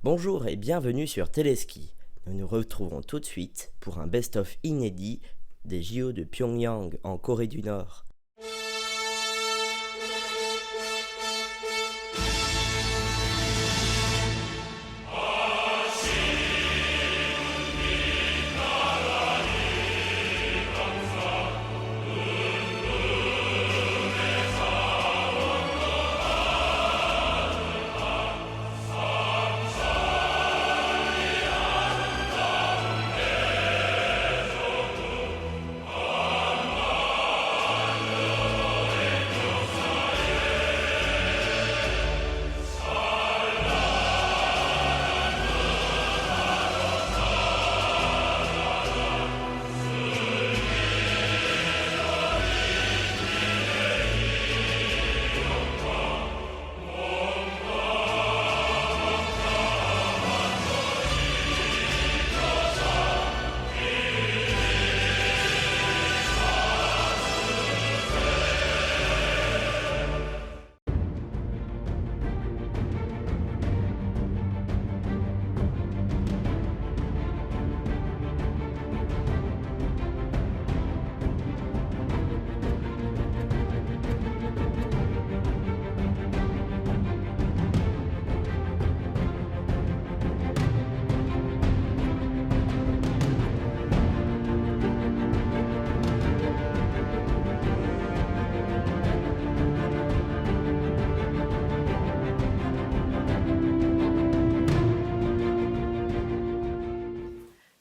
Bonjour et bienvenue sur Téléski. Nous nous retrouvons tout de suite pour un best-of inédit des JO de Pyongyang en Corée du Nord.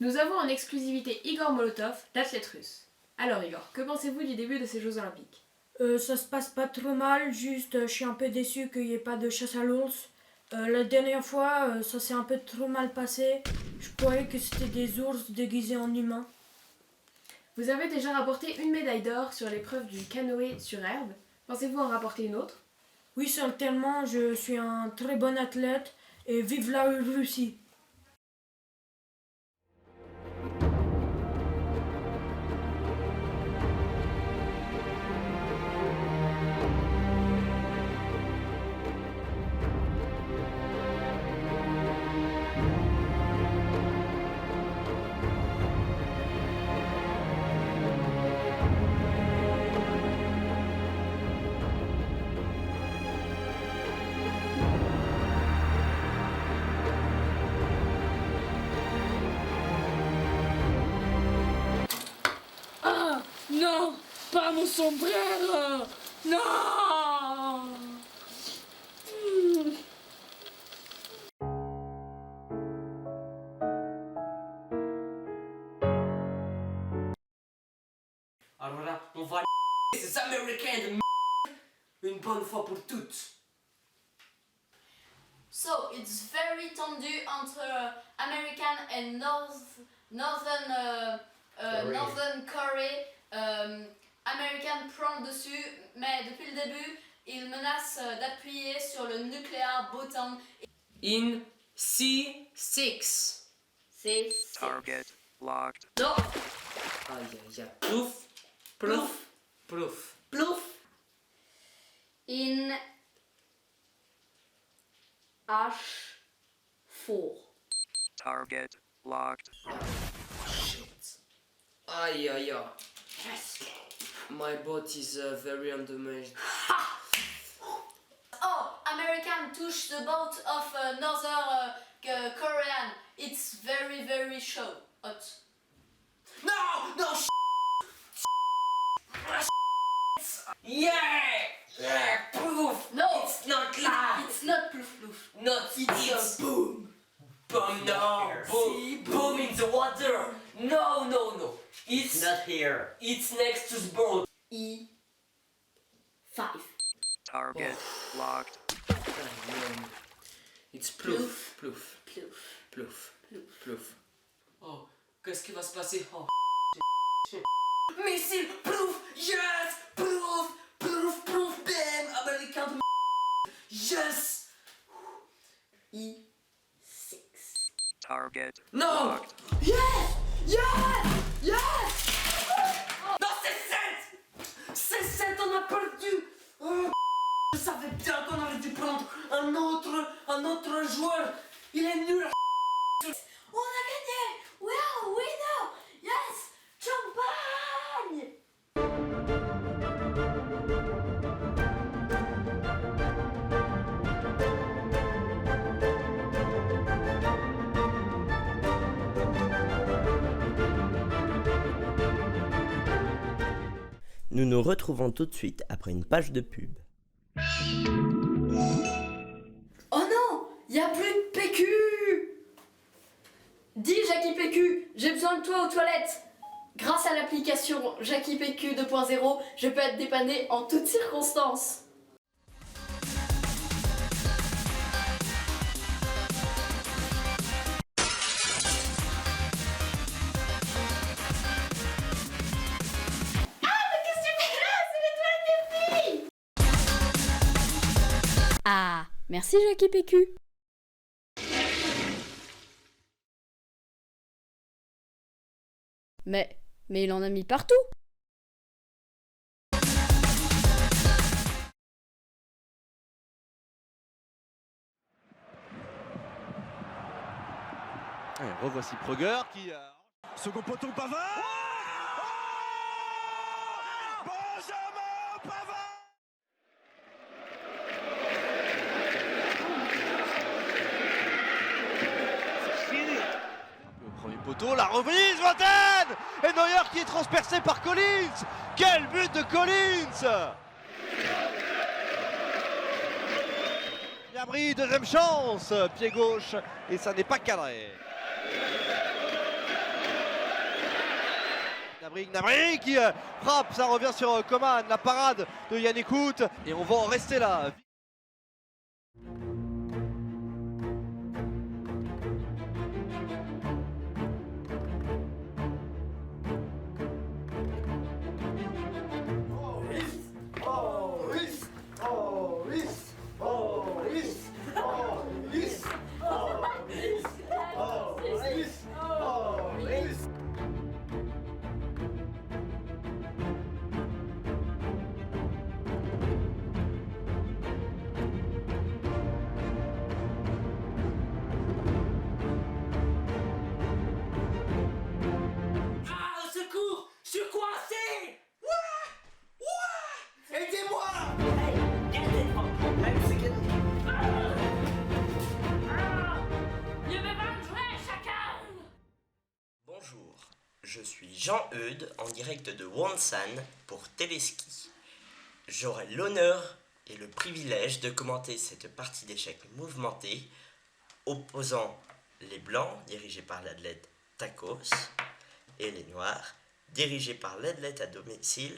Nous avons en exclusivité Igor Molotov, l'athlète russe. Alors Igor, que pensez-vous du début de ces Jeux Olympiques ? Ça se passe pas trop mal, juste je suis un peu déçu qu'il n'y ait pas de chasse à l'ours. La dernière fois, ça s'est un peu trop mal passé. Je croyais que c'était des ours déguisés en humains. Vous avez déjà rapporté une médaille d'or sur l'épreuve du canoë sur herbe. Pensez-vous en rapporter une autre ? Oui, certainement, je suis un très bon athlète et vive la Russie! Non, pas mon sombrero. Non. Alors là, on va ces Américains de une bonne fois pour toutes. So it's very tendu entre American and Northern Korea. American prend le dessus, mais depuis le début, il menace d'appuyer sur le nucléaire bottom. In C6. C'est Target locked. non, Aïe aïe aïe. Plouf, plouf, plouf, plouf. in H4. Target locked. Shit. Aïe aïe aïe. My bot is very undamaged. Oh, American touch the boat of Northern Korean. It's very very hot. No, no. Yeah, yeah, poof. No, It's not live. it's not ploof ploof. Not it's boom. Boom, no. Boom, boom in the water. No, no, no. It's Not here. It's next to the boat. E5. Target locked. It's plouf, plouf, Ploof. plouf, Plouf. plouf. Oh, qu'est-ce qui va se passer? Oh, missile, plouf, yes, plouf, plouf, plouf, bam, américain de yes. E6. Target No. locked. Yes, yes, yes. Non, c'est 7, on a perdu. Oh, je savais bien qu'on aurait dû prendre un autre joueur. Il est nul. On a gagné! We are winner! Yes! Champagne! Nous nous retrouvons tout de suite après une page de pub. Oh non! Y a plus de PQ! Dis Jackie PQ, j'ai besoin de toi aux toilettes! Grâce à l'application Jackie PQ 2.0, je peux être dépanné en toutes circonstances. Ah, merci Jackie PQ. Mais il en a mis partout. Allez, revoici Proger qui... Second poteau Pavard. Benjamin Pavard. C'est fini. Le premier poteau, la reprise, Vantane. Et Neuer qui est transpercé par Collins. Quel but de Collins. Gnabry, deuxième chance, pied gauche, et ça n'est pas cadré. Gnabry qui frappe, ça revient sur Coman, la parade de Yannick Hout, et on va en rester là. Bonjour, je suis Jean-Eudes en direct de Wonsan pour Téléski. J'aurai l'honneur et le privilège de commenter cette partie d'échecs mouvementée opposant les blancs dirigés par l'athlète Tacos et les noirs dirigés par l'athlète à domicile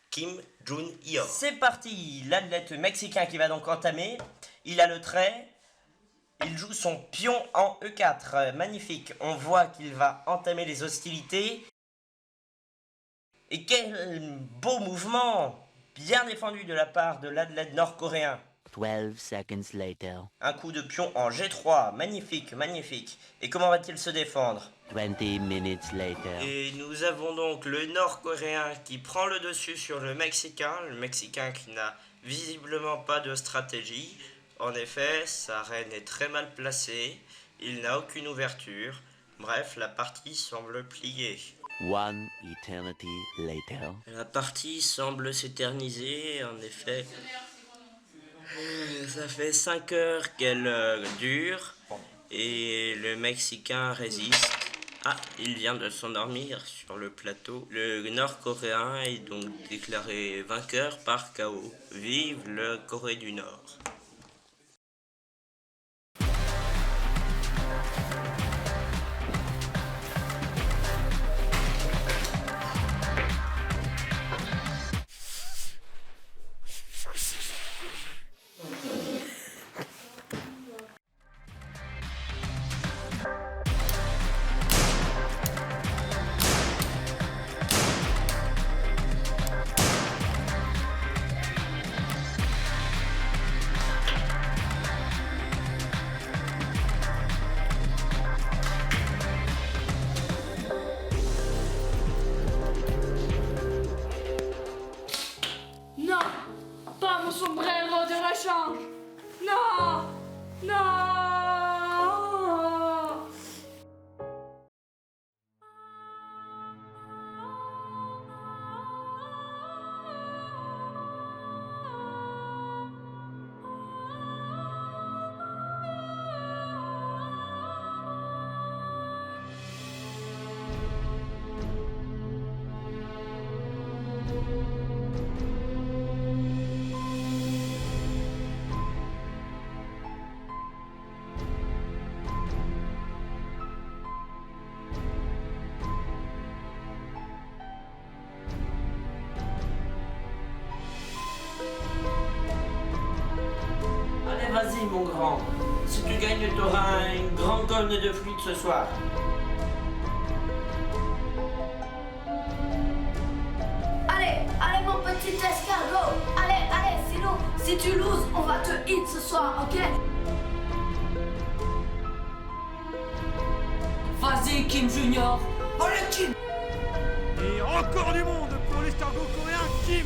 Kim Jun-Yeon. C'est parti, l'athlète mexicain qui va donc entamer, il a le trait. Il joue son pion en E4, magnifique, on voit qu'il va entamer les hostilités. Et quel beau mouvement, bien défendu de la part de l'athlète nord-coréen. 12 seconds later. Un coup de pion en G3, magnifique, magnifique. Et comment va-t-il se défendre? 20 minutes later. Et nous avons donc le nord-coréen qui prend le dessus sur le mexicain qui n'a visiblement pas de stratégie. En effet, sa reine est très mal placée, il n'a aucune ouverture, bref, la partie semble plier. One eternity later. La partie semble s'éterniser, en effet. Ça fait 5 heures qu'elle dure, et le Mexicain résiste. Ah, il vient de s'endormir sur le plateau. Le Nord-Coréen est donc déclaré vainqueur par KO. Vive le Corée du Nord. mon grand. Si tu gagnes, tu auras un grand cône de flûte ce soir. Allez, allez mon petit escargot. Allez, allez, sinon, si tu loses, on va te hit ce soir, ok? Vas-y, Kim Junior. Allez, Kim! Et encore du monde pour l'escargot coréen, Kim!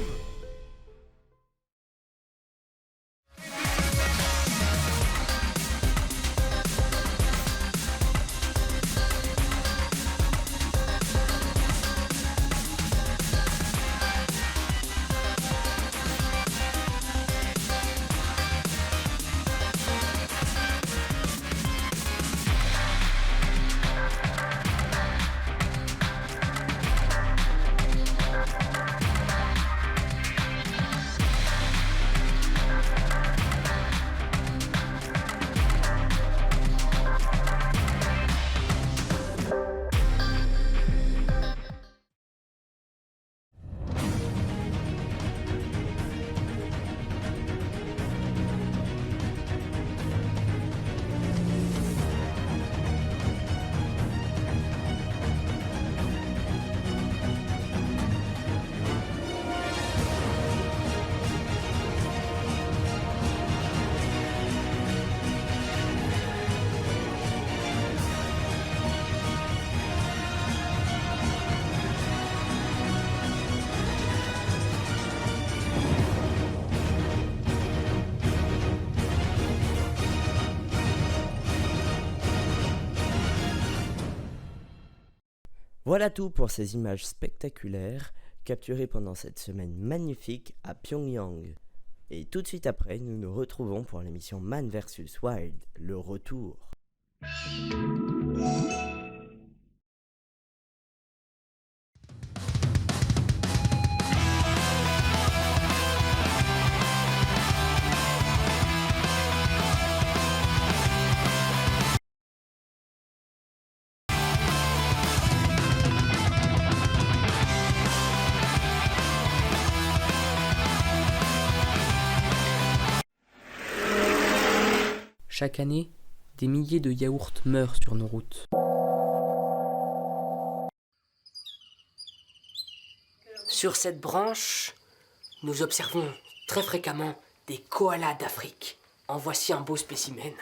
Voilà tout pour ces images spectaculaires capturées pendant cette semaine magnifique à Pyongyang. Et tout de suite après, nous nous retrouvons pour l'émission Man vs Wild, le retour. Chaque année, des milliers de yaourts meurent sur nos routes. Sur cette branche, nous observons très fréquemment des koalas d'Afrique. En voici un beau spécimen.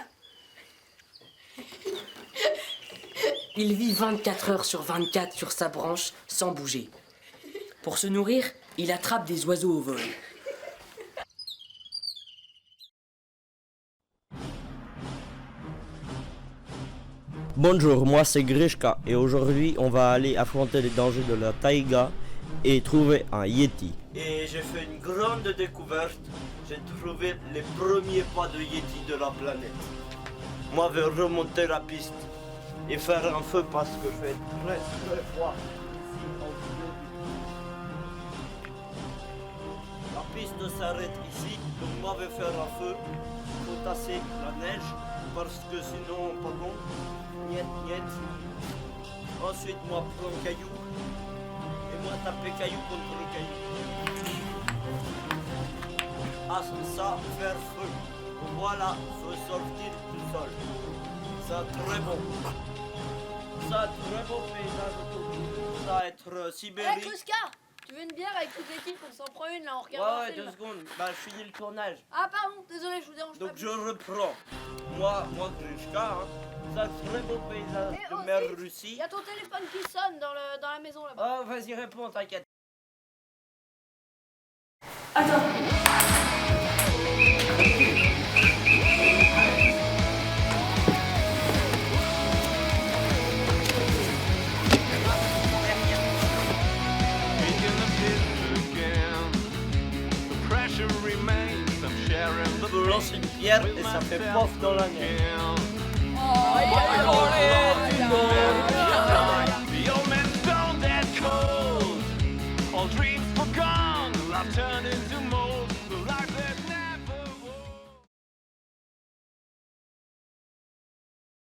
Il vit 24 heures sur 24 sur sa branche sans bouger. Pour se nourrir, il attrape des oiseaux au vol. Bonjour, moi c'est Grishka et aujourd'hui on va aller affronter les dangers de la taïga et trouver un yeti. Et j'ai fait une grande découverte, j'ai trouvé les premiers pas de yeti de la planète. Moi je vais remonter la piste et faire un feu parce que je vais très très froid. La piste s'arrête ici, donc moi je vais faire un feu pour tasser la neige parce que sinon pas bon. Niet, niet. Ensuite, moi, prends un caillou. Et moi, taper caillou contre le caillou. Ah, ça, faire feu. Voilà, faut sortir tout seul. Ça, très bon. Ça, très bon paysage. Ça, être Sibérie. Hey, Kruska, tu veux une bière avec toute l'équipe? On s'en prend une là, on regarde un Ouais, film. 2 secondes. Bah, je finis le tournage. Ah, pardon, désolé, je vous dérange pas. Donc, je reprends. Moi, Grishka, hein. Ça, très beau paysage Et de aussi, mer Russie. y a ton téléphone qui sonne dans la maison là-bas. Oh, vas-y, réponds, t'inquiète. Je lance une pierre et ça fait pof dans la neige. The old man's gone dead cold. All dreams forgone. Love turned